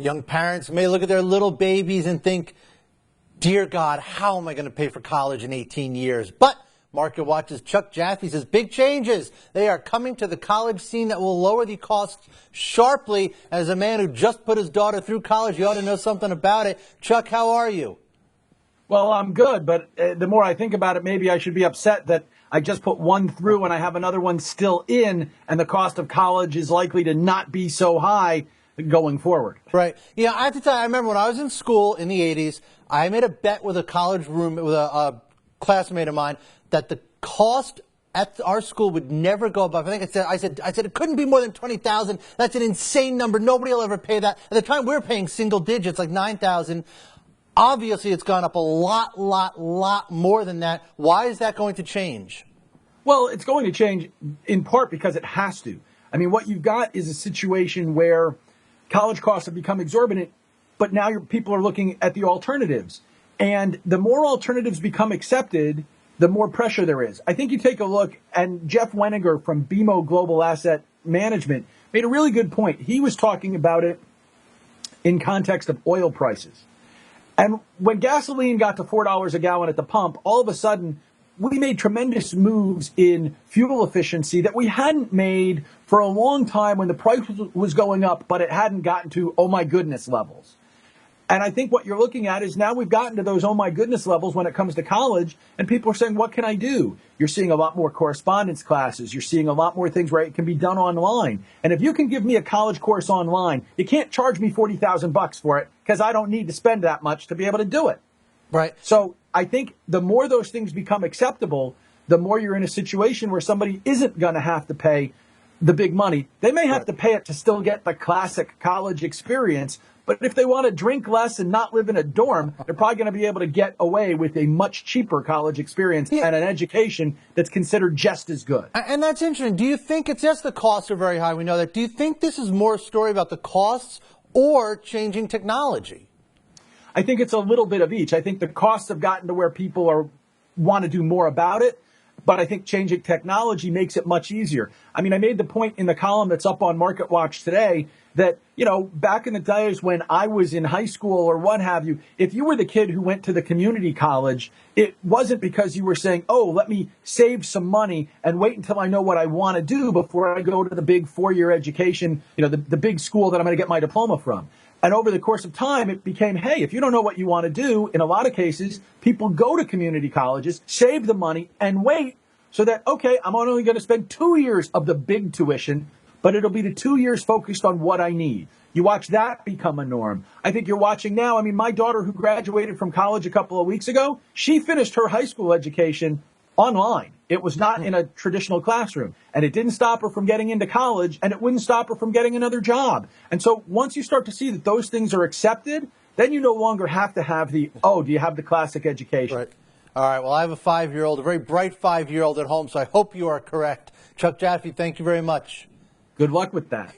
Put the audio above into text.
Young parents may look at their little babies and think, dear God, how am I going to pay for college in 18 years? But MarketWatch's Chuck Jaffe says big changes. They are coming to the college scene that will lower the costs sharply. As a man who just put his daughter through college, you ought to know something about it. Chuck, how are you? Well, I'm good, but the more I think about it, maybe I should be upset that I just put one through and I have another one still in, and the cost of college is likely to not be so high going forward. Right. Yeah, I have to tell you, I remember when I was in school in the 80s, I made a bet with a college roommate, with a classmate of mine, that the cost at our school would never go above. I said it couldn't be more than $20,000. That's an insane number. Nobody will ever pay that. At the time, we were paying single digits, like $9,000. Obviously, it's gone up a lot more than that. Why is that going to change? Well, it's going to change in part because it has to. I mean, what you've got is a situation where college costs have become exorbitant, but now people are looking at the alternatives. And the more alternatives become accepted, the more pressure there is. I think you take a look, and Jeff Weniger from BMO Global Asset Management made a really good point. He was talking about it in context of oil prices. And when gasoline got to $4 a gallon at the pump, all of a sudden, we made tremendous moves in fuel efficiency that we hadn't made for a long time when the price was going up, but it hadn't gotten to, oh my goodness, levels. And I think what you're looking at is now we've gotten to those oh my goodness levels when it comes to college, and people are saying, what can I do? You're seeing a lot more correspondence classes. You're seeing a lot more things where it can be done online. And if you can give me a college course online, you can't charge me $40,000 for it because I don't need to spend that much to be able to do it. Right. So I think the more those things become acceptable, the more you're in a situation where somebody isn't going to have to pay the big money. They may have to pay it to still get the classic college experience, but if they want to drink less and not live in a dorm, they're probably going to be able to get away with a much cheaper college experience and an education that's considered just as good. And that's interesting. Do you think it's just the costs are very high? We know that. Do you think this is more a story about the costs or changing technology? I think it's a little bit of each. I think the costs have gotten to where people want to do more about it. But I think changing technology makes it much easier. I mean, I made the point in the column that's up on MarketWatch today that, back in the days when I was in high school or what have you, if you were the kid who went to the community college, it wasn't because you were saying, oh, let me save some money and wait until I know what I want to do before I go to the big four-year education, the big school that I'm going to get my diploma from. And over the course of time, it became, hey, if you don't know what you want to do, in a lot of cases, people go to community colleges, save the money, and wait so that, okay, I'm only going to spend 2 years of the big tuition, but it'll be the 2 years focused on what I need. You watch that become a norm. I think you're watching now. I mean, my daughter who graduated from college a couple of weeks ago, she finished her high school education online. It was not in a traditional classroom, and it didn't stop her from getting into college, and it wouldn't stop her from getting another job. And so once you start to see that those things are accepted, then you no longer have to have do you have the classic education? Right. All right. Well, I have a 5-year-old, a very bright 5-year-old at home, so I hope you are correct. Chuck Jaffe, thank you very much. Good luck with that.